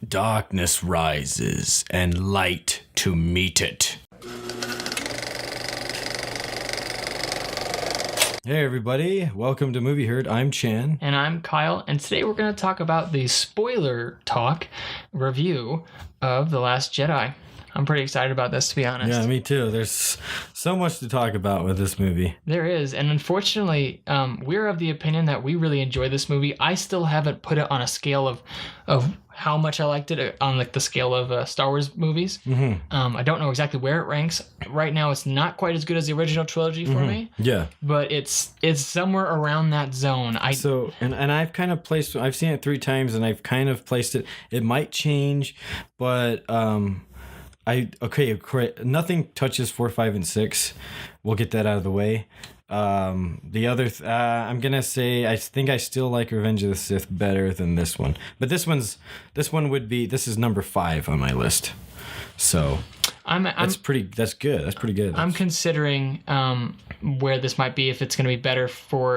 Darkness rises and light to meet it. Hey everybody, welcome to Movie Herd. I'm Chan. And I'm Kyle, and today we're going to talk about the spoiler talk review of The Last Jedi. I'm pretty excited about this, to be honest. Yeah, me too. There's so much to talk about with this movie. There is, and unfortunately, we're of the opinion that we really enjoyed this movie. I still haven't put it on a scale of how much I liked it on like the scale of Star Wars movies. Mm-hmm. I don't know exactly where it ranks. Right now, it's not quite as good as the original trilogy for me. Yeah. But it's somewhere around that zone. And I've kind of placed, I've seen it 3 times and I've kind of placed it. It might change, but nothing touches 4, 5, and 6. We'll get that out of the way. The other, I'm gonna say, I think I still like Revenge of the Sith better than this one. But this is number 5 on my list. So that's good. That's pretty good. I'm considering where this might be, if it's gonna be better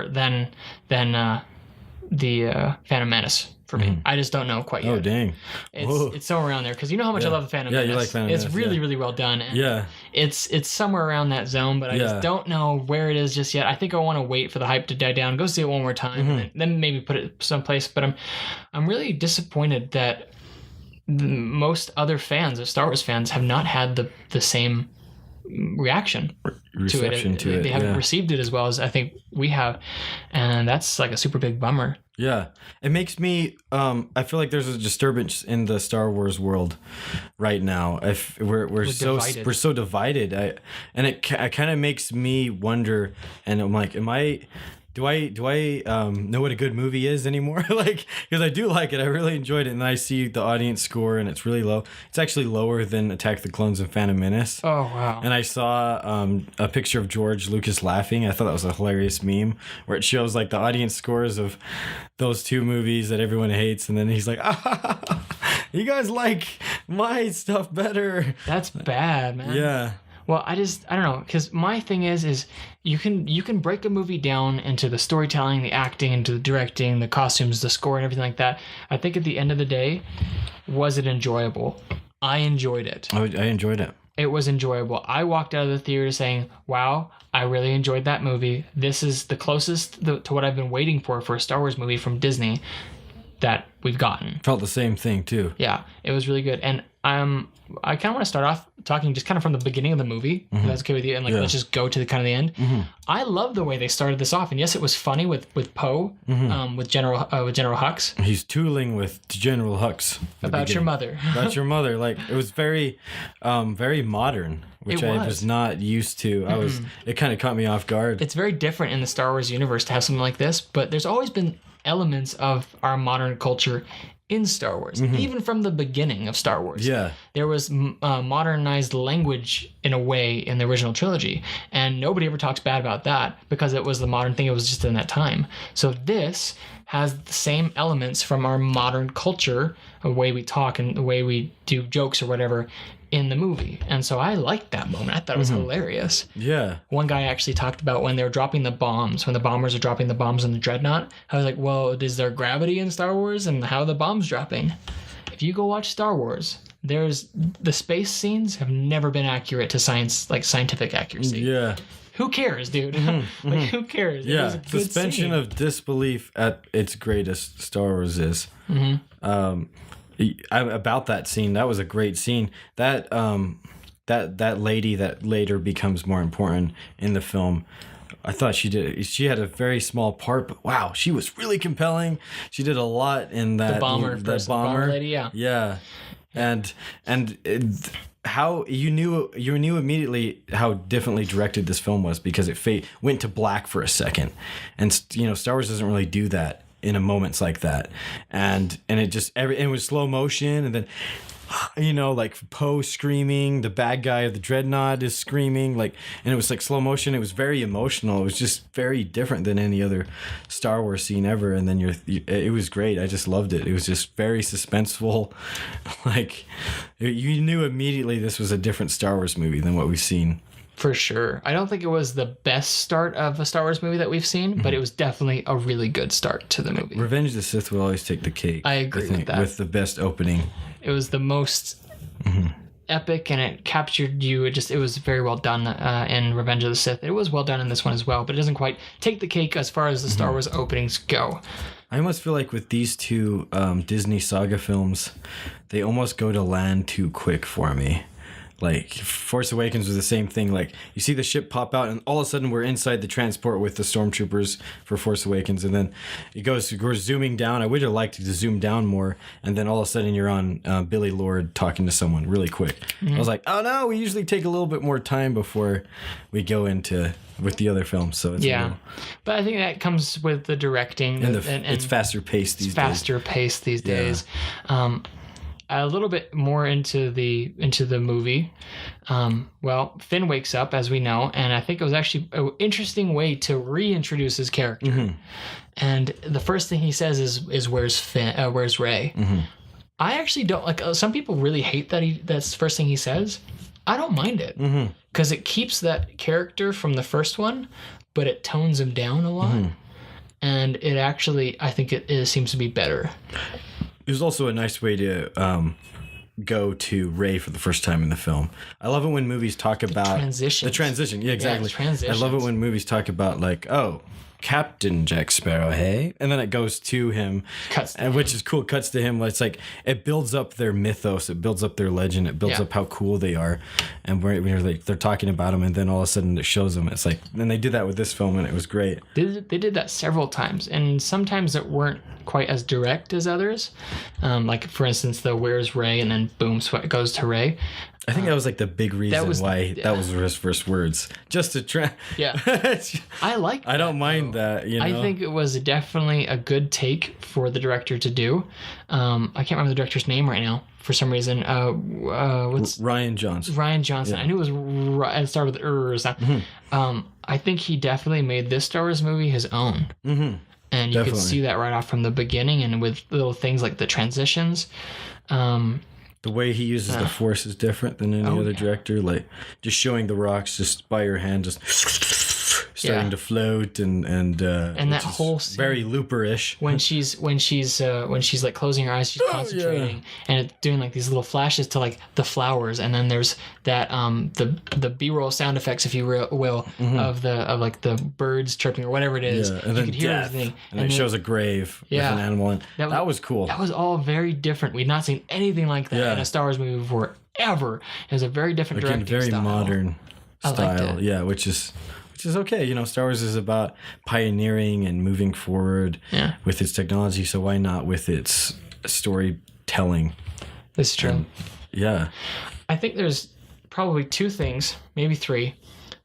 than the Phantom Menace. For me, I just don't know quite yet. Oh, dang. It's somewhere around there, because you know how much I love the Phantom Menace. Yeah, you like Phantom Menace. It's really well done. And it's somewhere around that zone, but I just don't know where it is just yet. I think I want to wait for the hype to die down, go see it one more time, and then maybe put it someplace. But I'm really disappointed that most other fans of Star Wars fans have not had the same reaction to it. They haven't received it as well as I think we have, and that's like a super big bummer. Yeah, it makes me. I feel like there's a disturbance in the Star Wars world right now. We're so divided. It kind of makes me wonder. And I'm like, do I know what a good movie is anymore? Like, because I do like it. I really enjoyed it. And then I see the audience score and it's really low. It's actually lower than Attack of the Clones and Phantom Menace. Oh, wow. And I saw a picture of George Lucas laughing. I thought that was a hilarious meme where it shows like the audience scores of those 2 movies that everyone hates. And then he's like, you guys like my stuff better. That's bad, man. Yeah. Well, I don't know, because my thing is you can break a movie down into the storytelling, the acting, into the directing, the costumes, the score, and everything like that. I think at the end of the day, was it enjoyable? I enjoyed it. I enjoyed it. It was enjoyable. I walked out of the theater saying, wow, I really enjoyed that movie. This is the closest to what I've been waiting for a Star Wars movie from Disney that we've gotten. Felt the same thing, too. Yeah, it was really good. And I kind of want to start off talking just kind of from the beginning of the movie, if that's okay with you, and let's just go to the kind of the end. I love the way they started this off, and yes, it was funny with Poe, with General Hux. He's tooling with General Hux About your mother. About your mother. Like, it was very, very modern, which I was not used to. It kind of caught me off guard. It's very different in the Star Wars universe to have something like this, but there's always been elements of our modern culture in Star Wars, even from the beginning of Star Wars. Yeah. There was modernized language in a way in the original trilogy, and nobody ever talks bad about that because it was the modern thing. It was just in that time. So this has the same elements from our modern culture, the way we talk and the way we do jokes or whatever in the movie. And so I liked that moment. I thought it was hilarious. Yeah. One guy actually talked about when they were dropping the bombs, when the bombers are dropping the bombs on the Dreadnought. I was like, well, is there gravity in Star Wars, and how are the bombs dropping? If you go watch Star Wars, the space scenes have never been accurate to scientific accuracy. Yeah. Who cares, dude? Like, who cares? Yeah. Suspension of disbelief at its greatest, Star Wars is. About that scene, that was a great scene. That lady that later becomes more important in the film, I thought she had a very small part, but wow, she was really compelling. She did a lot in that. The bomber lady, yeah. And how you knew immediately how differently directed this film was, because it went to black for a second, and Star Wars doesn't really do that in a moments like that, and it was slow motion, and then like Poe screaming, the bad guy of the Dreadnought is screaming, and it was like slow motion. It was very emotional. It was just very different than any other Star Wars scene ever. And then it was great. I just loved it. It was just very suspenseful. Like, you knew immediately this was a different Star Wars movie than what we've seen. For sure. I don't think it was the best start of a Star Wars movie that we've seen, but it was definitely a really good start to the movie. Revenge of the Sith will always take the cake. I agree with that. With the best opening. It was the most epic, and it captured you. It was very well done in Revenge of the Sith. It was well done in this one as well, but it doesn't quite take the cake as far as the Star Wars openings go. I almost feel like with these two Disney saga films, they almost go to land too quick for me. Like, Force Awakens was the same thing. Like, you see the ship pop out, and all of a sudden we're inside the transport with the stormtroopers for Force Awakens, and then we're zooming down. I would have liked to zoom down more, and then all of a sudden you're on Billy Lord talking to someone really quick. I was like, oh no, we usually take a little bit more time before we go with the other films. So it's but I think that comes with the directing, and it's faster paced these days. A little bit more into the movie. Finn wakes up, as we know, and I think it was actually an interesting way to reintroduce his character. And the first thing he says is where's Rey? I actually don't like. Some people really hate that's the first thing he says. I don't mind it because it keeps that character from the first one, but it tones him down a lot, and it actually, I think it seems to be better. It was also a nice way to go to Rey for the first time in the film. I love it when movies talk about the transition. Yeah, exactly. I love it when movies talk about like, oh, Captain Jack Sparrow, hey? And then it goes to him, which is cool. Cuts to him. It's like, it builds up their mythos. It builds up their legend. It builds up how cool they are. And they're talking about them, and then all of a sudden it shows them. It's like, and they did that with this film, and it was great. They did that several times, and sometimes it weren't quite as direct as others. Like, for instance, the where's Rey, and then boom, goes to Rey. I think that was like the big reason why that was his first words. Just to try. Yeah. I like that. I don't mind that, I think it was definitely a good take for the director to do. I can't remember the director's name right now for some reason. What's Rian Johnson. Rian Johnson. Yeah. I knew it was it started with or something. I think he definitely made this Star Wars movie his own. And you could see that right off from the beginning, and with little things like the transitions. The way he uses the Force is different than any other director. Like, just showing the rocks just by your hand, just starting to float, and that whole scene, very Looper-ish. When she's like closing her eyes, she's concentrating, and it's doing like these little flashes to like the flowers, and then there's that the B-roll sound effects, if you will, of like the birds chirping or whatever it is. And then you could hear everything, and it shows a grave with an animal, and that was cool. That was all very different. We'd not seen anything like that in a Star Wars movie before ever. It was a very different directing very style. Modern style. Yeah, which is okay. You know, Star Wars is about pioneering and moving forward with its technology, so why not with its storytelling? That's true. I think there's probably two things, maybe three,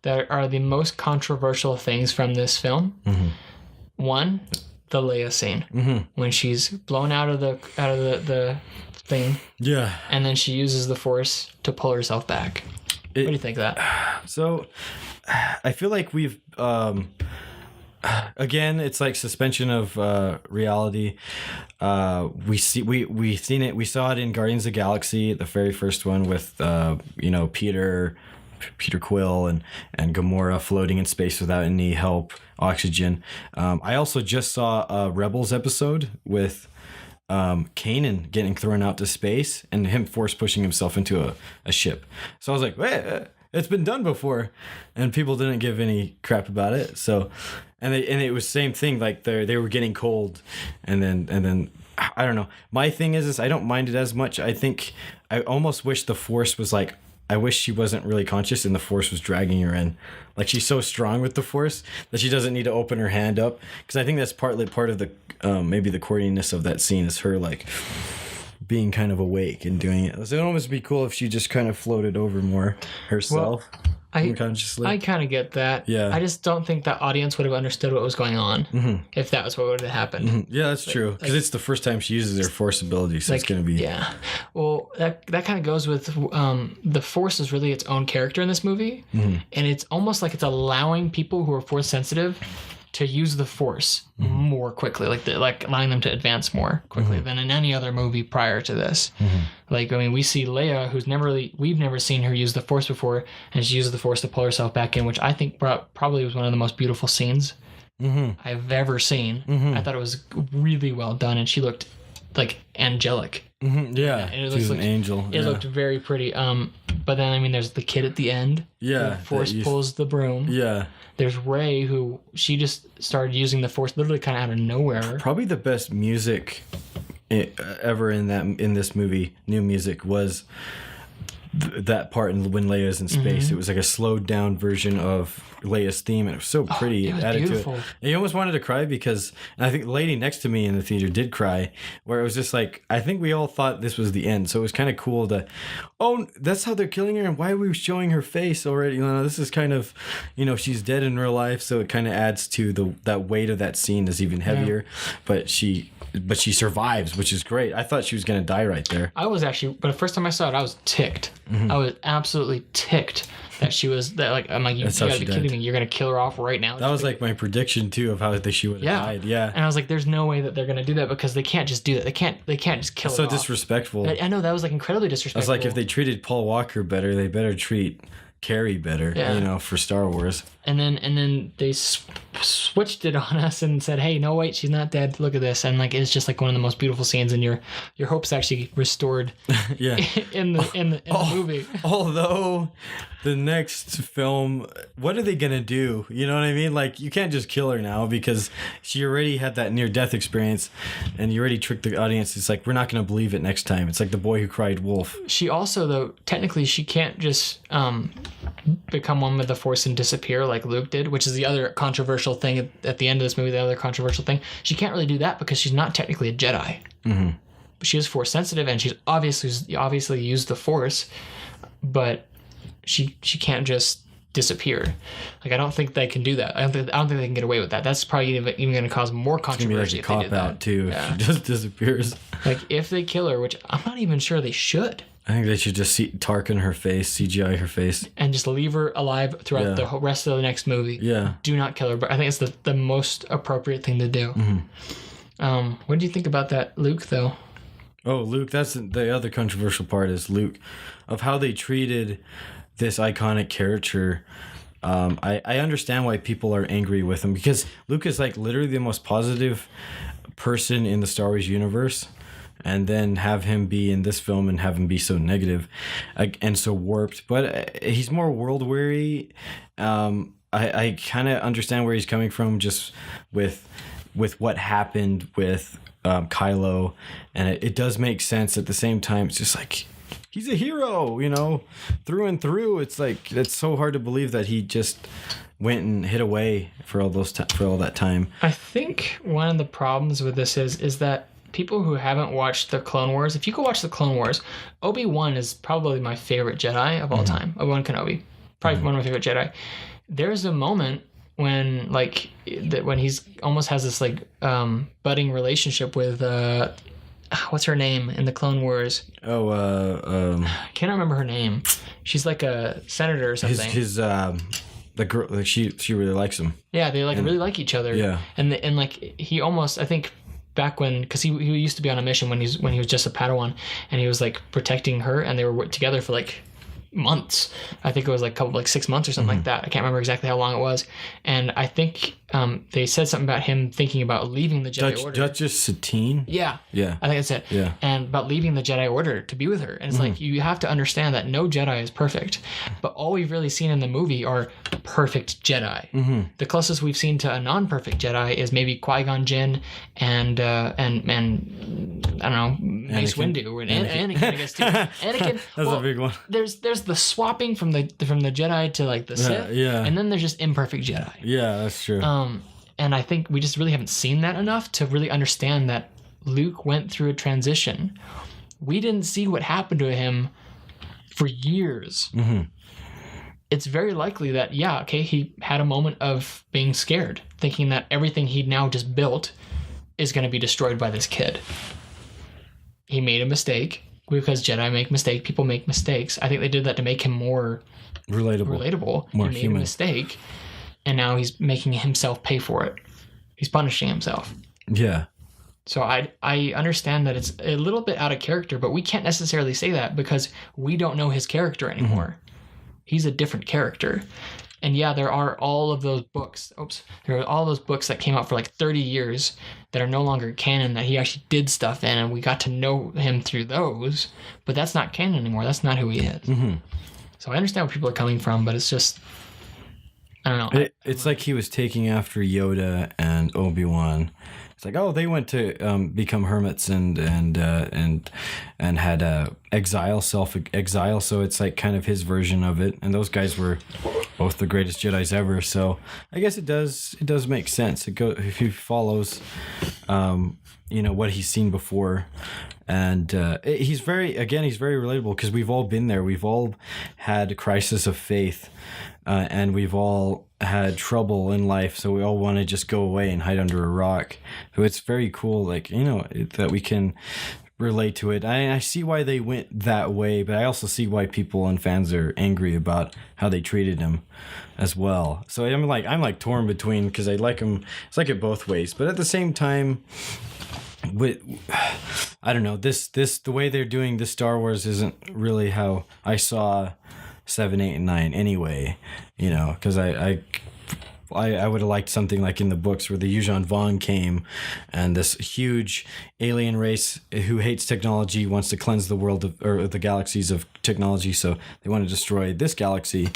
that are the most controversial things from this film. One, the Leia scene, when she's blown out of the thing, and then she uses the Force to pull herself back. What do you think of that? So, I feel like we've again, it's like suspension of reality. We seen it. We saw it in Guardians of the Galaxy, the very first one with Peter Quill and Gamora floating in space without any help, oxygen. I also just saw a Rebels episode with Kanan getting thrown out to space and him force pushing himself into a ship. So I was like, wait, it's been done before, and people didn't give any crap about it. So, and it was same thing. Like they were getting cold, and then I don't know. My thing is I don't mind it as much. I think I almost wish the Force was like. I wish she wasn't really conscious and the Force was dragging her in. Like, she's so strong with the Force that she doesn't need to open her hand up. Because I think that's part of the maybe the corniness of that scene is her like being kind of awake and doing it. So it'd almost be cool if she just kind of floated over more herself. Unconsciously. I kind of get that. Yeah. I just don't think the audience would have understood what was going on if that was what would have happened. Yeah, that's true. Because it's the first time she uses her Force ability, so it's going to be... Yeah. Well, that kind of goes with... the Force is really its own character in this movie, and it's almost like it's allowing people who are Force sensitive to use the Force more quickly, like allowing them to advance more quickly than in any other movie prior to this. Like, I mean, we see Leia, we've never seen her use the Force before, and she uses the Force to pull herself back in, which I think probably was one of the most beautiful scenes I've ever seen. I thought it was really well done, and she looked like angelic. Mm-hmm. Yeah, she's an angel. It looked very pretty. But then I mean, there's the kid at the end. Yeah, the Force pulls the broom. Yeah. There's Rey, who she just started using the Force literally kind of out of nowhere. Probably the best music ever in this movie. New music was that part when Leia's in space. It was like a slowed down version of Leia's theme, and it was so pretty. It was added beautiful. To it. You almost wanted to cry because, and I think the lady next to me in the theater did cry, where it was just like, I think we all thought this was the end. So it was kind of cool to, oh, that's how they're killing her, and why are we showing her face already? This is kind of, she's dead in real life, so it kind of adds to that weight of that scene is even heavier. Yeah. But she survives, which is great. I thought she was going to die right there. I was actually, but the first time I saw it, I was ticked. I was absolutely ticked that she was that. Like, I'm like, you gotta be kidding me! You're gonna kill her off right now. That was like my prediction too of how she would have died. Yeah, and I was like, there's no way that they're gonna do that because they can't just do that. They can't just kill her. So disrespectful. I know that was like incredibly disrespectful. I was like, if they treated Paul Walker better, they better treat Carrie better, for Star Wars. And then they switched it on us and said, hey, no, wait, she's not dead. Look at this. And like, it's just like one of the most beautiful scenes, and your hope's actually restored in the movie. Although the next film, what are they going to do? You know what I mean? Like, you can't just kill her now because she already had that near-death experience and you already tricked the audience. It's like, we're not going to believe it next time. It's like the boy who cried wolf. She also, though, technically she can't just become one with the Force and disappear like Luke did, which is the other controversial thing at the end of this movie. The other controversial thing, she can't really do that because she's not technically a Jedi. But she is Force sensitive, and she's obviously used the Force, but she can't just disappear. Like, I don't think they can do that. I don't think they can get away with that. That's probably even going to cause more controversy. It's gonna be like a cop out too. Yeah. If she just disappears. Like, if they kill her, which I'm not even sure they should. I think they should just Tarkin her face, CGI her face, and just leave her alive throughout the rest of the next movie. Yeah. Do not kill her. But I think it's the most appropriate thing to do. What do you think about that, Luke? Though. Oh, Luke. That's the other controversial part is Luke, of how they treated this iconic character. I understand why people are angry with him because Luke is like literally the most positive person in the Star Wars universe. And then have him be in this film and have him be so negative and so warped. But he's more world weary. I kind of understand where he's coming from just with what happened with Kylo. And it does make sense at the same time. It's just like, he's a hero, through and through. It's like, it's so hard to believe that he just went and hid away for all that time. I think one of the problems with this is that people who haven't watched the Clone Wars, if you go watch the Clone Wars, Obi-Wan is probably my favorite Jedi of all time. Obi-Wan Kenobi, probably one of my favorite Jedi. There's a moment when when he's almost has this budding relationship with what's her name in the Clone Wars? I can't remember her name. She's like a senator or something. His the girl, she really likes him. Yeah, they really like each other. Yeah, and he almost, I think, back when, because he used to be on a mission when he was just a Padawan, and he was like protecting her, and they were together for like months. I think it was like 6 months or something like that. I can't remember exactly how long it was. And I think they said something about him thinking about leaving the Jedi Order. Duchess Satine? Yeah. Yeah. I think that's it. Yeah. And about leaving the Jedi Order to be with her. And it's like, you have to understand that no Jedi is perfect. But all we've really seen in the movie are perfect Jedi. The closest we've seen to a non-perfect Jedi is maybe Qui-Gon Jinn and I don't know, Mace Windu and Anakin, I guess, too. Anakin. That's a big one. There's the swapping from the Jedi to like the Sith. Yeah. And then there's just imperfect Jedi. Yeah, that's true. And I think we just really haven't seen that enough to really understand that Luke went through a transition. We didn't see what happened to him for years. It's very likely that, he had a moment of being scared, thinking that everything he'd now just built is going to be destroyed by this kid. He made a mistake, because Jedi make mistakes. People make mistakes. I think they did that to make him more relatable. More he made human. a mistake, and now he's making himself pay for it. He's punishing himself. Yeah. So I understand that it's a little bit out of character, but we can't necessarily say that because we don't know his character anymore. He's a different character. And yeah, there are all of those books. There are all those books that came out for like 30 years that are no longer canon that he actually did stuff in, and we got to know him through those. But that's not canon anymore. That's not who he is. Mm-hmm. So I understand where people are coming from, but it's just, I don't know. It's like he was taking after Yoda and Obi-Wan. It's like, oh, they went to become hermits and had self-exile. So it's like kind of his version of it. And those guys were both the greatest Jedis ever. So I guess it does make sense. If he follows, what he's seen before. And he's very relatable because we've all been there. We've all had a crisis of faith, and we've all had trouble in life. So we all want to just go away and hide under a rock. So it's very cool, that we can relate to it. I see why they went that way, but I also see why people and fans are angry about how they treated him as well. So I'm torn between, because I like him. It's like it both ways, but at the same time, I don't know, the way they're doing this Star Wars isn't really how I saw 7, 8, and 9 anyway, because I would have liked something like in the books where the Yuuzhan Vong came, and this huge alien race who hates technology wants to cleanse the world or the galaxies of technology, so they want to destroy this galaxy,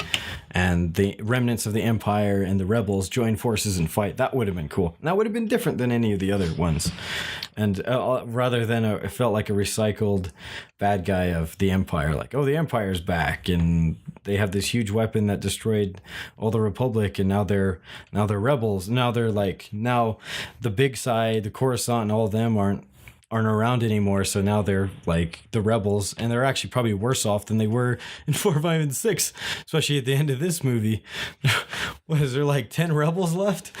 and the remnants of the Empire and the rebels join forces and fight. That would have been cool. That would have been different than any of the other ones, and rather than it felt like a recycled bad guy of the Empire, like, oh, the Empire's back and they have this huge weapon that destroyed all the Republic, and now they're rebels. Now the big side, the Coruscant, and all of them aren't around anymore, so now they're like the rebels, and they're actually probably worse off than they were in 4, 5, and 6, especially at the end of this movie. What is there, like 10 rebels left?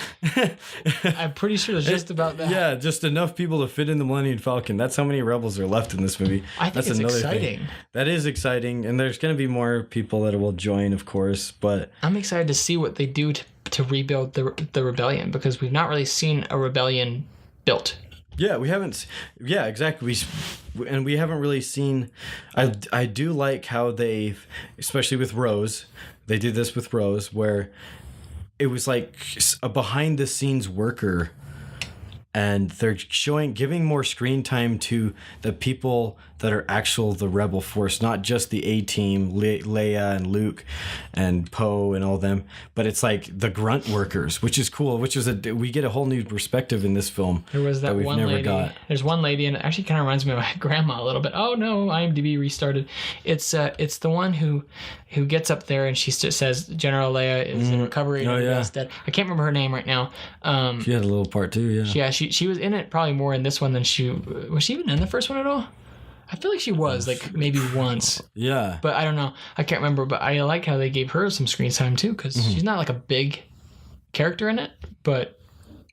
I'm pretty sure it's just about that. Yeah, just enough people to fit in the Millennium Falcon. That's how many rebels are left in this movie. I think that's it's another exciting. Thing. That is exciting, and there's going to be more people that will join, of course, but I'm excited to see what they do to rebuild the rebellion, because we've not really seen a rebellion built. Yeah, we haven't. Yeah, exactly. We haven't really seen. I do like how they, especially with Rose, they did this with Rose, where it was like a behind the scenes worker, and they're giving more screen time to the people that are the rebel force, not just the A-team, Leia and Luke and Poe and all them, but it's like the grunt workers, which is cool, we get a whole new perspective in this film. There was that we've one never lady. got. There's one lady, and it actually kind of reminds me of my grandma a little bit. Oh no, IMDb restarted. It's the one who gets up there and she says General Leia is in recovery and everybody's dead. I can't remember her name right now. She had a little part too, yeah. Yeah, she was in it probably more in this one than was she even in the first one at all? I feel like she was, like, maybe once. Yeah. But I don't know. I can't remember. But I like how they gave her some screen time, too, because she's not, like, a big character in it, but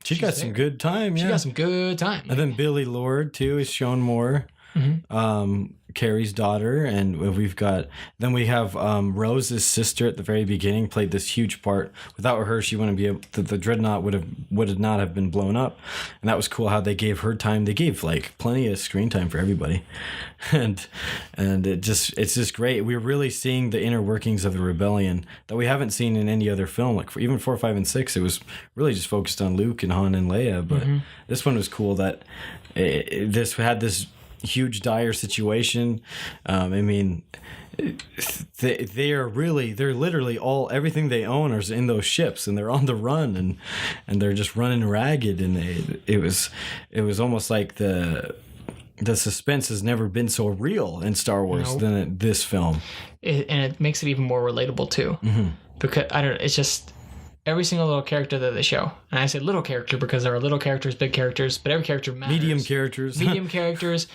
she got some good time, yeah. She got some good time. And then Billy Lord, too, is shown more. Mm-hmm. Carrie's daughter, and we have Rose's sister at the very beginning played this huge part. Without her, she wouldn't be able. The Dreadnought would not have been blown up, and that was cool how they gave her time. They gave like plenty of screen time for everybody, and it's just great. We're really seeing the inner workings of the rebellion that we haven't seen in any other film. Like even 4, 5, and 6, it was really just focused on Luke and Han and Leia, but this one was cool that this had this huge dire situation. I mean, they're literally everything they own is in those ships, and they're on the run, and they're just running ragged, and it was almost like the suspense has never been so real in Star Wars than in this film. And it makes it even more relatable too, because it's just every single little character that they show. And I say little character because there are little characters, big characters, but every character matters. Medium characters.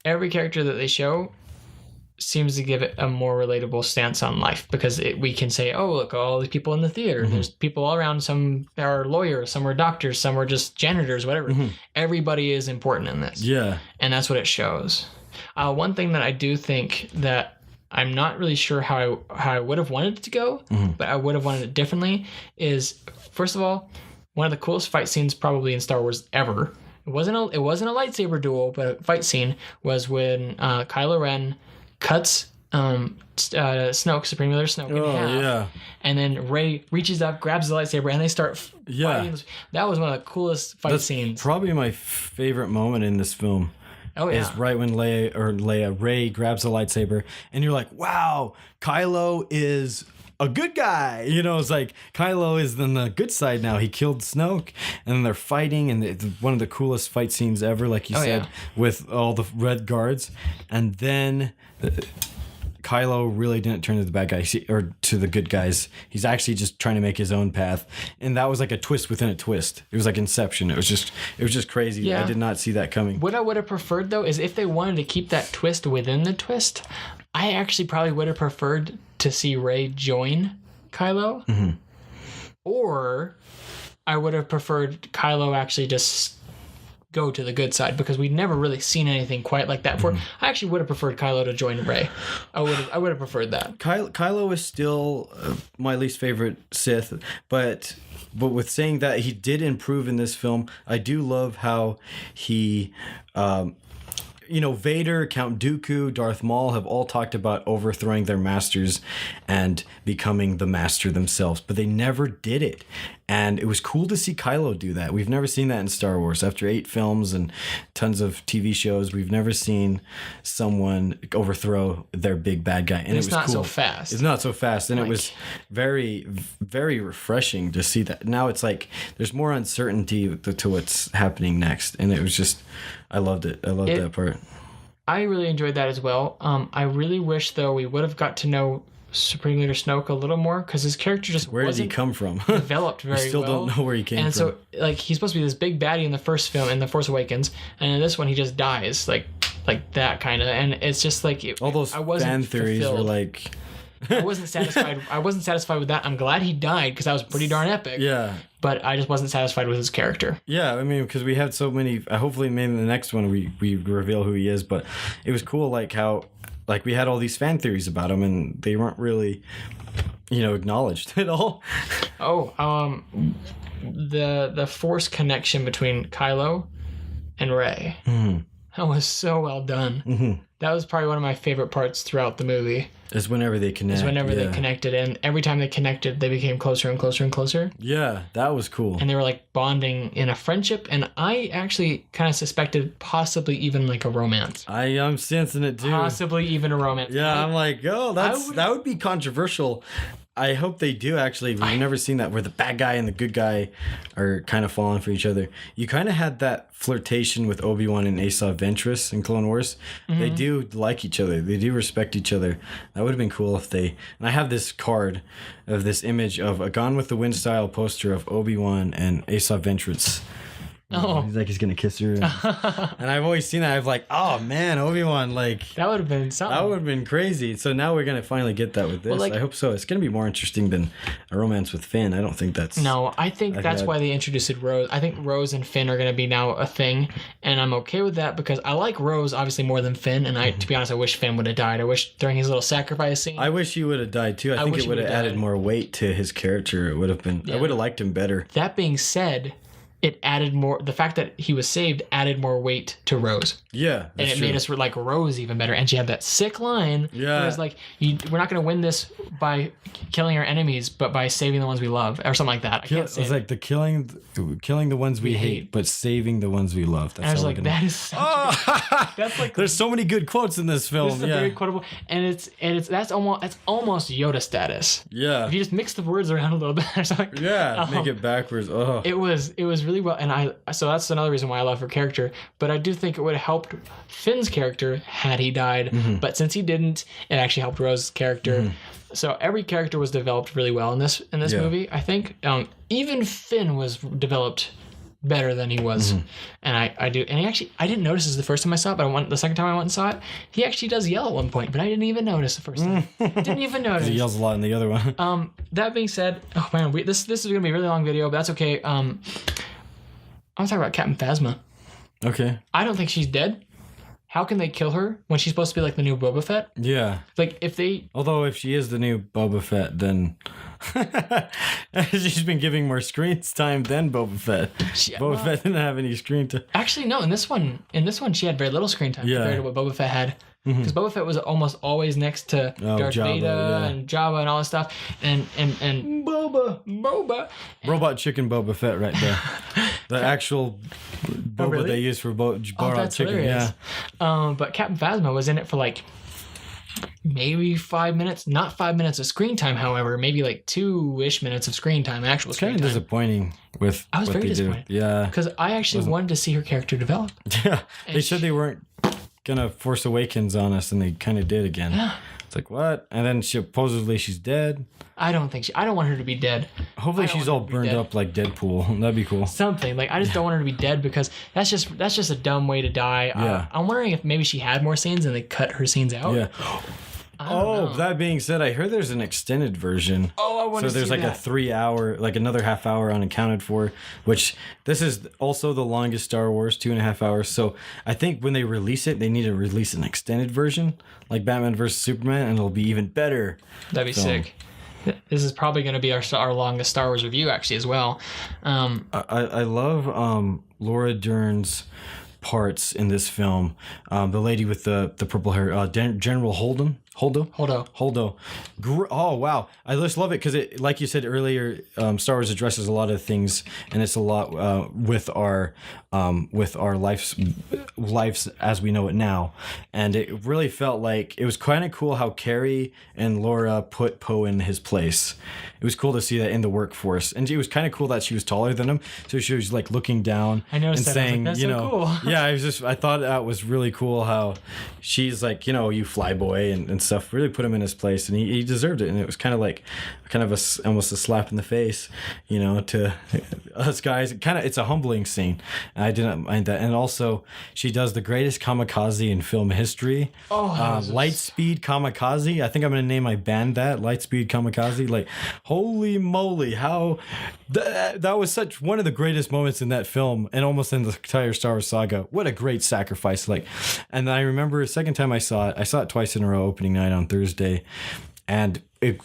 Every character that they show seems to give it a more relatable stance on life, because we can say, oh, look, all these people in the theater. There's people all around. Some are lawyers, some are doctors, some are just janitors, whatever. Everybody is important in this. Yeah. And that's what it shows. One thing that I do think that I'm not really sure how I would have wanted it to go, but I would have wanted it differently, is, first of all, one of the coolest fight scenes probably in Star Wars ever. It wasn't a lightsaber duel, but a fight scene was when Kylo Ren cuts Snoke, Supreme Leader Snoke, in half. Yeah. And then Rey reaches up, grabs the lightsaber, and they start fighting. That was one of the coolest fight scenes. Probably my favorite moment in this film. Oh, yeah. Is right when Rey grabs the lightsaber, and you're like, wow, Kylo is a good guy. You know, it's like Kylo is on the good side now. He killed Snoke, and then they're fighting, and it's one of the coolest fight scenes ever, like you said, with all the red guards. And then Kylo really didn't turn to the bad guy or to the good guys. He's actually just trying to make his own path, and that was like a twist within a twist. It was like Inception. It was just crazy. Yeah. I did not see that coming. What I would have preferred though is if they wanted to keep that twist within the twist, I actually probably would have preferred to see Rey join Kylo, or I would have preferred Kylo actually just go to the good side, because we'd never really seen anything quite like that before. I actually would have preferred Kylo to join Rey. I would have preferred that. Kylo is still my least favorite Sith, but with saying that, he did improve in this film. I do love how he Vader, Count Dooku, Darth Maul have all talked about overthrowing their masters and becoming the master themselves, but they never did it. And it was cool to see Kylo do that. We've never seen that in Star Wars. After 8 films and tons of TV shows, we've never seen someone overthrow their big bad guy. And it was not cool. so fast. It's not so fast. And it was very, very refreshing to see that. Now it's like there's more uncertainty to what's happening next. And it was just, I loved it. I loved that part. I really enjoyed that as well. I really wish, though, we would have got to know Supreme Leader Snoke a little more, because his character just where did he come from? Developed very well. We still don't know where he came from. And so, like, he's supposed to be this big baddie in the first film, in The Force Awakens, and in this one he just dies, like that kind of. And it's just like all those fan theories were like. I wasn't satisfied. I wasn't satisfied with that. I'm glad he died, because that was pretty darn epic. Yeah. But I just wasn't satisfied with his character. Yeah, I mean, because we had so many. Hopefully, maybe in the next one we reveal who he is. But it was cool, like how. Like, we had all these fan theories about him, and they weren't really, acknowledged at all. The Force connection between Kylo and Rey. That was so well done. That was probably one of my favorite parts throughout the movie. Is whenever they connect. They connected, and every time they connected, they became closer and closer and closer. Yeah, that was cool. And they were like bonding in a friendship, and I actually kind of suspected possibly even like a romance. I'm sensing it too. Possibly even a romance. Yeah, I'm like, that would be controversial. I hope they do, actually. We've never seen that, where the bad guy and the good guy are kind of falling for each other. You kind of had that flirtation with Obi-Wan and Asa Ventress in Clone Wars. They do like each other. They do respect each other. That would have been cool if they... And I have this card of this image of a Gone with the Wind style poster of Obi-Wan and Asa Ventress. Oh. He's like, he's going to kiss her. And I've always seen that. I'm like, oh, man, Obi-Wan, like... That would have been something. That would have been crazy. So now we're going to finally get that with this. Well, I hope so. It's going to be more interesting than a romance with Finn. I don't think that's... No, I think that's why they introduced Rose. I think Rose and Finn are going to be now a thing. And I'm okay with that, because I like Rose, obviously, more than Finn. And to be honest, I wish Finn would have died. I wish during his little sacrifice scene... I wish he would have died, too. I think it would have added more weight to his character. It would have been... Yeah. I would have liked him better. That being said... It added more. The fact that he was saved added more weight to Rose. Yeah, and it made us like Rose even better. And she had that sick line. Yeah, it was like, we're not going to win this by killing our enemies, but by saving the ones we love, or something like that. It's like the killing the ones we hate, but saving the ones we love. That's and I was like, that is such that's like there's so many good quotes in this film. This is very quotable, and that's almost Yoda status. Yeah, if you just mix the words around a little bit or something. Yeah, make it backwards. Oh, it was really well, and so that's another reason why I love her character. But I do think it would have helped Finn's character had he died. But since he didn't, it actually helped Rose's character. So every character was developed really well in this movie. I think even Finn was developed better than he was, and I do. And I didn't notice this the first time I saw it, but the second time I went and saw it, he actually does yell at one point, but I didn't even notice the first time. Didn't even notice. He yells a lot in the other one. That being said, oh man, this is gonna be a really long video, but that's okay. I'm talking about Captain Phasma. Okay. I don't think she's dead. How can they kill her when she's supposed to be like the new Boba Fett? Yeah. Like if they... Although if she is the new Boba Fett, then She's been giving more screen time than Boba Fett. Boba Fett didn't have any screen time. Actually, no. In this one, she had very little screen time compared to what Boba Fett had. Because Boba Fett was almost always next to Darth Vader and Jabba and all this stuff, and Boba, robot chicken Boba Fett right there, the actual Boba they use for robot chicken. Hilarious. Yeah. But Captain Phasma was in it for like maybe 5 minutes, not 5 minutes of screen time. However, maybe like 2-ish minutes of screen time, actual screen time. It's kind of disappointing with. I was very disappointed. Yeah, because I actually wanted to see her character develop. Yeah, they said they weren't gonna Force Awakens on us, and they kind of did again. Yeah. It's like, what? And then supposedly she's dead. I don't want her to be dead. Hopefully she's all burned up like Deadpool. That'd be cool. Something like, I just don't want her to be dead, because that's just a dumb way to die. Yeah. I'm wondering if maybe she had more scenes and they cut her scenes out. Yeah. That being said, I heard there's an extended version. I want to see that. So there's like a 3 hour, like another half hour unaccounted for, which this is also the longest Star Wars, 2.5 hours. So I think when they release it, they need to release an extended version, like Batman vs. Superman, and it'll be even better. That'd be sick. This is probably going to be our longest Star Wars review, actually, as well. I love Laura Dern's parts in this film. The lady with the purple hair, General Holdo. Oh wow, I just love it because it, like you said earlier, Star Wars addresses a lot of things, and it's a lot with our lives as we know it now. And it really felt like it was kind of cool how Carrie and Laura put Poe in his place. It was cool to see that in the workforce, and it was kind of cool that she was taller than him, so she was like looking down and saying, "That's so cool." Yeah, I thought that was really cool how she's like, you fly boy and stuff, really put him in his place, and he deserved it. And it was kind of almost a slap in the face, to us guys. It's a humbling scene. I didn't mind that. And also, she does the greatest kamikaze in film history. Lightspeed kamikaze. I think I'm gonna name my band that, Lightspeed kamikaze. Like, holy moly, how that was such one of the greatest moments in that film, and almost in the entire Star Wars saga. What a great sacrifice! And I remember the second time I saw it twice in a row, opening night on Thursday, and it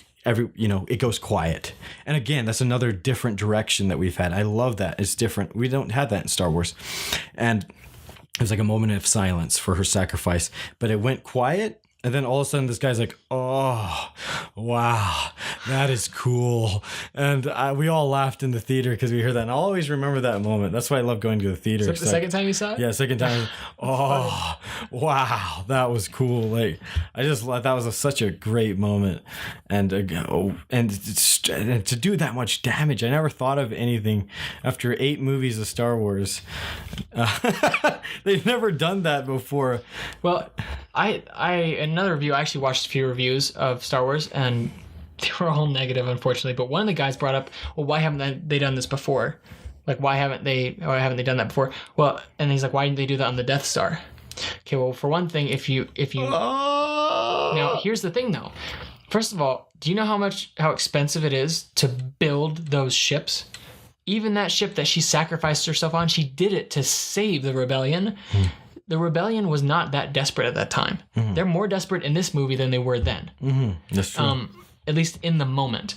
goes quiet. And again, that's another different direction that we've had. I love that. It's different. We don't have that in Star Wars. And it was like a moment of silence for her sacrifice, but it went quiet. And then all of a sudden, this guy's like, "Oh, wow, that is cool." And we all laughed in the theater because we heard that. And I'll always remember that moment. That's why I love going to the theater. So the second time you saw it? Yeah, second time. Oh, wow, that was cool. Like, I just thought that was such a great moment. And to do that much damage, I never thought of anything after 8 movies of Star Wars. They've never done that before. Well, another review, I actually watched a few reviews of Star Wars, and they were all negative, unfortunately. But one of the guys brought up, well, why haven't they done this before? Like, why haven't they done that before? Well, and he's like, why didn't they do that on the Death Star? Okay, well, for one thing, if you now, here's the thing though. First of all, do you know how expensive it is to build those ships? Even that ship that she sacrificed herself on, she did it to save the rebellion. The rebellion was not that desperate at that time. Mm-hmm. They're more desperate in this movie than they were then. Mm-hmm. That's true. At least in the moment.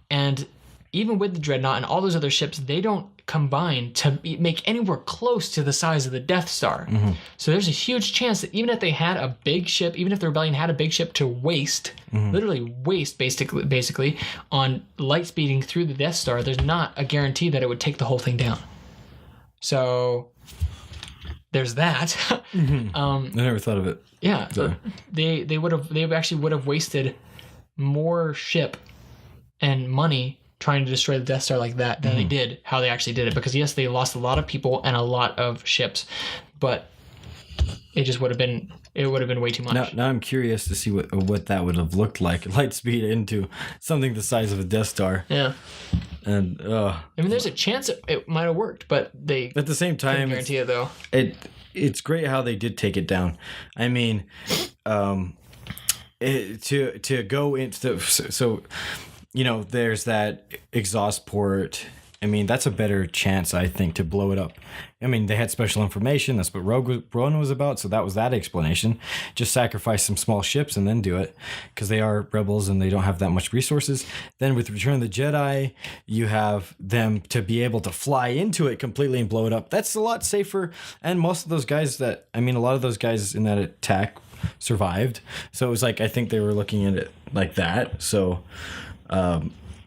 And even with the Dreadnought and all those other ships, they don't combine to make anywhere close to the size of the Death Star. Mm-hmm. So there's a huge chance that even if they had a big ship, even if the rebellion had a big ship to waste, literally waste basically on light speeding through the Death Star, there's not a guarantee that it would take the whole thing down. So there's that. Mm-hmm. I never thought of it. Yeah, they actually would have wasted more ship and money trying to destroy the Death Star like that than they did how they actually did it. Because yes, they lost a lot of people and a lot of ships, but it just would have been way too much. Now I'm curious to see what that would have looked like, light speed into something the size of a Death Star. Yeah. And I mean, there's a chance it might have worked, but they at the same time guarantee it though. It's great how they did take it down. I mean, to go into so there's that exhaust port, I mean, that's a better chance, I think, to blow it up. I mean, they had special information. That's what Rogue One was about. So that was that explanation. Just sacrifice some small ships and then do it, because they are rebels and they don't have that much resources. Then with Return of the Jedi, you have them to be able to fly into it completely and blow it up. That's a lot safer. And most of those guys a lot of those guys in that attack survived. So it was like, I think they were looking at it like that. So,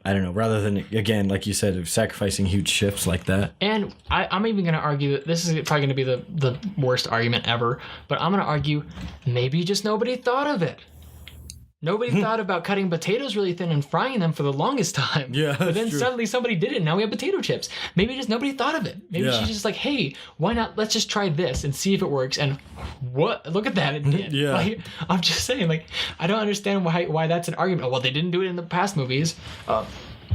I don't know, rather than, again, like you said, sacrificing huge ships like that. And I'm even going to argue that this is probably going to be the worst argument ever, but I'm going to argue maybe just nobody thought of it. Nobody thought about cutting potatoes really thin and frying them for the longest time. Yeah, but then true. Suddenly somebody did it, and now we have potato chips. Maybe just nobody thought of it. Maybe she's just like, hey, why not? Let's just try this and see if it works. And what? Look at that, it did. Yeah. Like, I'm just saying, like, I don't understand why that's an argument. Oh, well, they didn't do it in the past movies.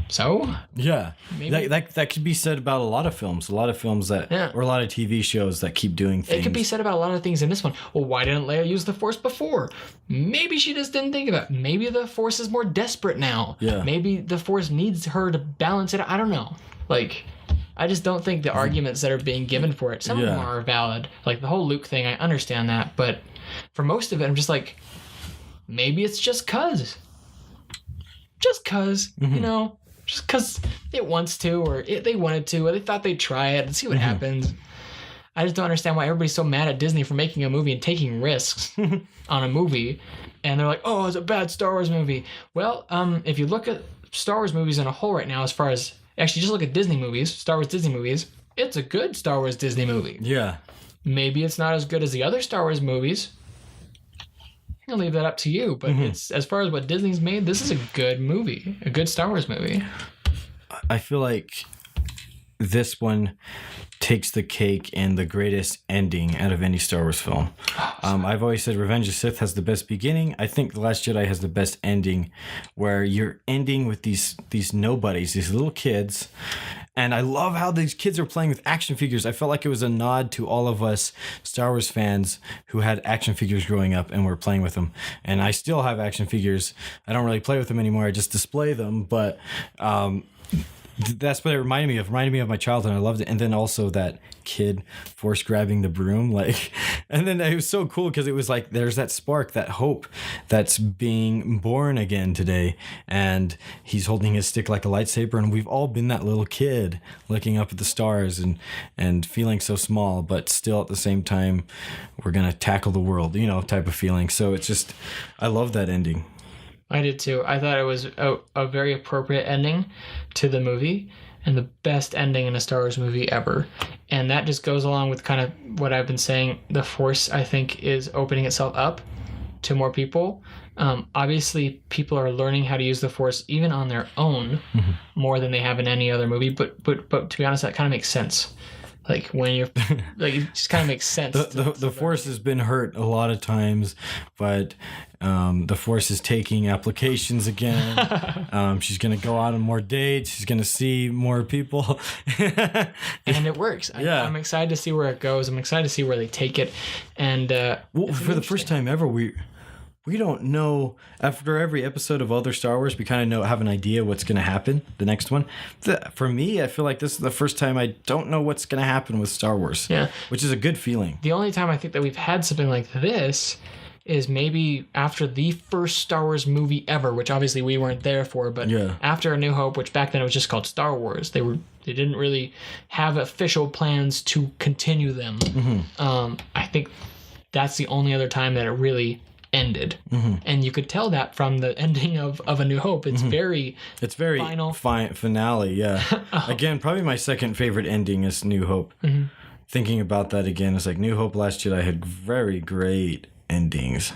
So? Yeah. Maybe. That could be said about a lot of films. A lot of films or a lot of TV shows that keep doing things. It could be said about a lot of things in this one. Well, why didn't Leia use the Force before? Maybe she just didn't think of it. Maybe the Force is more desperate now. Yeah. Maybe the Force needs her to balance it. I don't know. Like, I just don't think the arguments that are being given for it, some of them are valid. Like the whole Luke thing, I understand that. But for most of it, I'm just like, maybe it's just cuz. Just cuz, you know? Just because it wants to, or they wanted to, or they thought they'd try it and see what happens. I just don't understand why everybody's so mad at Disney for making a movie and taking risks on a movie. And they're like, oh, it's a bad Star Wars movie. Well, if you look at Star Wars movies in a whole right now, as far as, actually just look at Disney movies, Star Wars Disney movies, it's a good Star Wars Disney movie. Yeah. Maybe it's not as good as the other Star Wars movies. I'll leave that up to you, but it's, as far as what Disney's made, this is a good movie, a good Star Wars movie. I feel like this one takes the cake and the greatest ending out of any Star Wars film. I've always said Revenge of the Sith has the best beginning. I think The Last Jedi has the best ending, where you're ending with these nobodies, these little kids. And I love how these kids are playing with action figures. I felt like it was a nod to all of us Star Wars fans who had action figures growing up and were playing with them. And I still have action figures. I don't really play with them anymore. I just display them. But that's what it reminded me of. Reminded me of my childhood. I loved it. And then also that kid force grabbing the broom, like, and then it was so cool because it was like there's that spark, that hope that's being born again today, and he's holding his stick like a lightsaber, and we've all been that little kid looking up at the stars and feeling so small, but still at the same time we're gonna tackle the world, you know, type of feeling. So it's just, I love that ending. I did too. I thought it was a very appropriate ending to the movie and the best ending in a Star Wars movie ever. And that just goes along with kind of what I've been saying. The Force, I think, is opening itself up to more people. Obviously, people are learning how to use the Force even on their own more than they have in any other movie. But to be honest, that kind of makes sense. Like when you're like, it just kind of makes sense. The Force has been hurt a lot of times, but the Force is taking applications again. She's gonna go out on more dates. She's gonna see more people, and it works. I'm excited to see where it goes. I'm excited to see where they take it. And for the first time ever, we don't know, after every episode of other Star Wars, we kind of have an idea what's going to happen, the next one. For me, I feel like this is the first time I don't know what's going to happen with Star Wars. Yeah. Which is a good feeling. The only time I think that we've had something like this is maybe after the first Star Wars movie ever, which obviously we weren't there for, but after A New Hope, which back then it was just called Star Wars. They didn't really have official plans to continue them. I think that's the only other time that it really ended, and you could tell that from the ending of A New Hope. It's very final finale. Again, probably my second favorite ending is New Hope. Thinking about that again, it's like New Hope, Last Jedi had very great endings.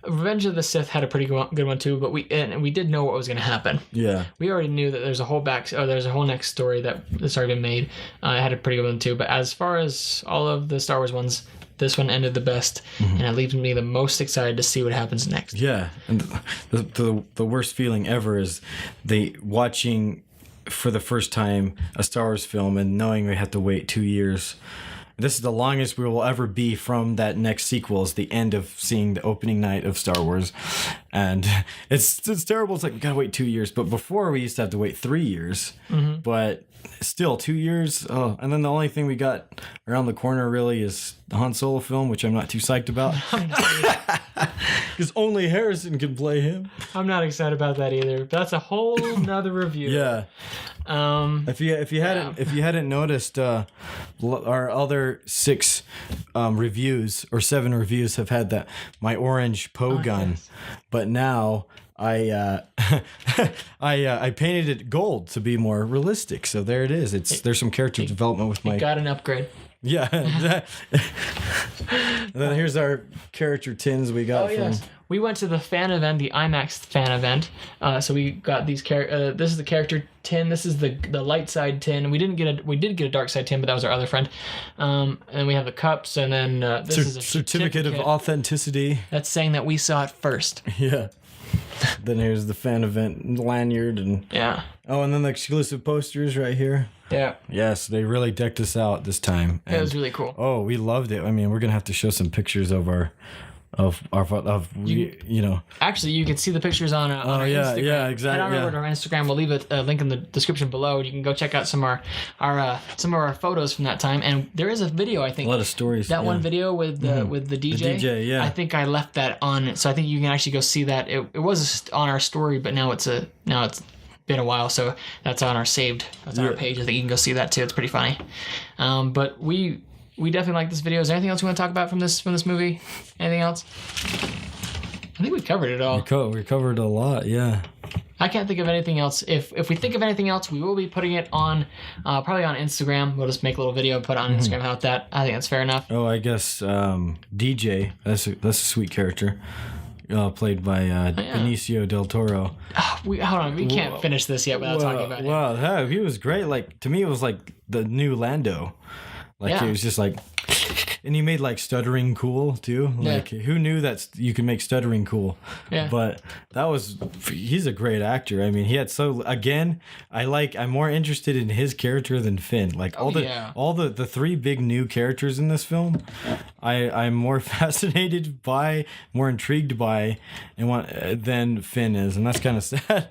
Revenge of the Sith had a pretty good one too, but we did know what was going to happen. Yeah, we already knew that there's a whole next story that's already been made. It had a pretty good one too, but as far as all of the Star Wars ones, this one ended the best, and it leaves me the most excited to see what happens next. Yeah, and the worst feeling ever is watching for the first time a Star Wars film and knowing we have to wait 2 years. this is the longest we will ever be from that next sequel. Is the end of seeing the opening night of Star Wars, and it's terrible. It's like we gotta wait 2 years, but before we used to have to wait 3 years. Mm-hmm. But still 2 years. Oh, and then the only thing we got around the corner really is the Han Solo film, which I'm not too psyched about, because only Harrison can play him. I'm not excited about that either. But that's a whole nother review. Yeah. If you hadn't noticed, our other 6 reviews or 7 reviews have had my orange Poe gun, yes. But now I painted it gold to be more realistic. So there it is. There's some character development with my. Got an upgrade. Yeah. And then here's our character tins we got from. Yes. We went to the fan event, the IMAX fan event. So we got these this is the character tin. This is the light side tin. We did get a dark side tin, but that was our other friend. And we have the cups, and then this is a certificate of authenticity. That's saying that we saw it first. Yeah. Then here's the fan event lanyard and yeah. Oh, and then the exclusive posters right here. Yeah. Yes, they really decked us out this time. It was really cool. Oh, we loved it. I mean, we're gonna have to show some pictures of you know. Actually, you can see the pictures on our Instagram. Yeah, exactly. Head on over to our Instagram. We'll leave a link in the description below. You can go check out some of our photos from that time. And there is a video, I think. A lot of stories. That one video with the DJ. The DJ, yeah. I think I left that on, so I think you can actually go see that. It was on our story, but now it's been a while, so that's on our saved. That's on our page. I think you can go see that too. It's pretty funny. But we definitely like this video. Is there anything else you want to talk about from this movie? Anything else? I think we covered it all. We covered a lot, yeah. I can't think of anything else. If we think of anything else, we will be putting it on, probably on Instagram. We'll just make a little video and put it on Instagram about that. I think that's fair enough. Oh, I guess DJ. That's a sweet character. Played by Benicio del Toro. Hold on, we can't finish this yet without talking about him. Wow, he was great. Like, to me, it was like the new Lando. Like, it was just like, and he made like stuttering cool too. Like, who knew that you could make stuttering cool? Yeah. But he's a great actor. I mean, I'm more interested in his character than Finn. Like all the 3 big new characters in this film, I'm more fascinated by, more intrigued by, than Finn is, and that's kind of sad.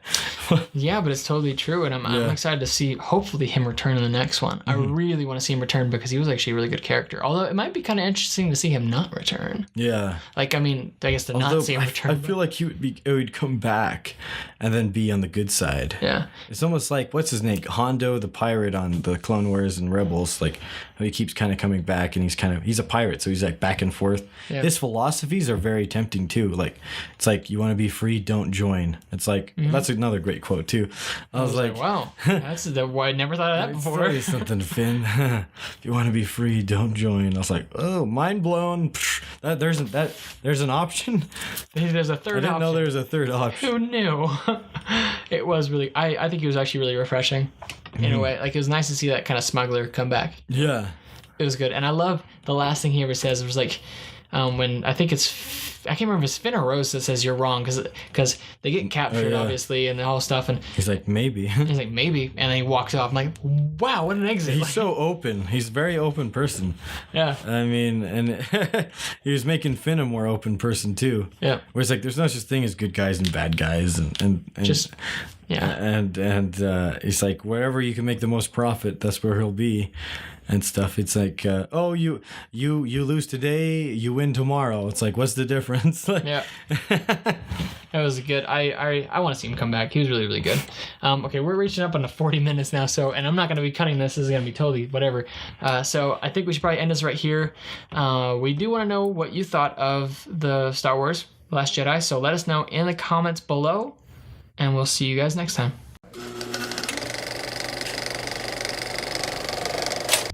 Yeah, but it's totally true, and I'm excited to see hopefully him return in the next one. I really want to see him return because he was actually a really good character. Although it might be kind of interesting to see him not return. Yeah. Like, I mean, I guess not see him return. I feel like it would come back and then be on the good side. Yeah. It's almost like, what's his name? Hondo, the pirate on the Clone Wars and Rebels. Like, how he keeps kind of coming back, and he's a pirate, so he's like back and forth. Yeah. His philosophies are very tempting too. Like, it's like, you want to be free, don't join. It's like, that's another great quote too. I was like, wow, I never thought of that before. Say something, Finn. If you want to be free, don't join. I was like, oh, mind blown. There's an option. There's a third option. I didn't know there was a third option. Who knew? It was really, I think it was actually really refreshing in a way. Like, it was nice to see that kind of smuggler come back. Yeah. It was good. And I love the last thing he ever says. It was like, when I think I can't remember if it's Finn or Rose that says you're wrong, because they get captured, obviously, and all stuff. And he's like, maybe. He's like, maybe. And then he walks off. I'm like, wow, what an exit. He's so open. He's a very open person. Yeah. I mean, and he was making Finn a more open person, too. Yeah. Where it's like, there's no such thing as good guys and bad guys. And just, yeah. And he's like, wherever you can make the most profit, that's where he'll be. And stuff. It's like, oh, you lose today, you win tomorrow. It's like, what's the difference? Yeah, that was good. I want to see him come back. He was really, really good. Okay, we're reaching up on the 40 minutes now, and I'm not going to be cutting this. This is going to be totally whatever. So I think we should probably end this right here. We do want to know what you thought of the Star Wars Last Jedi, so let us know in the comments below, and we'll see you guys next time.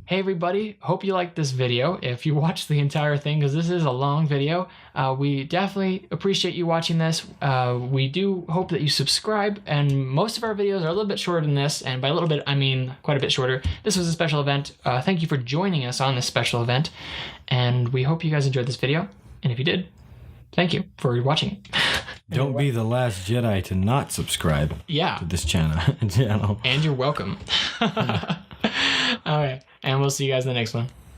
Hey everybody, hope you liked this video. If you watched the entire thing, because this is a long video, we definitely appreciate you watching this. We do hope that you subscribe, and most of our videos are a little bit shorter than this, and by a little bit, I mean quite a bit shorter. This was a special event. Thank you for joining us on this special event, and we hope you guys enjoyed this video, and if you did, thank you for watching. Don't be the last Jedi to not subscribe to this channel. And you're welcome. All right. And we'll see you guys in the next one.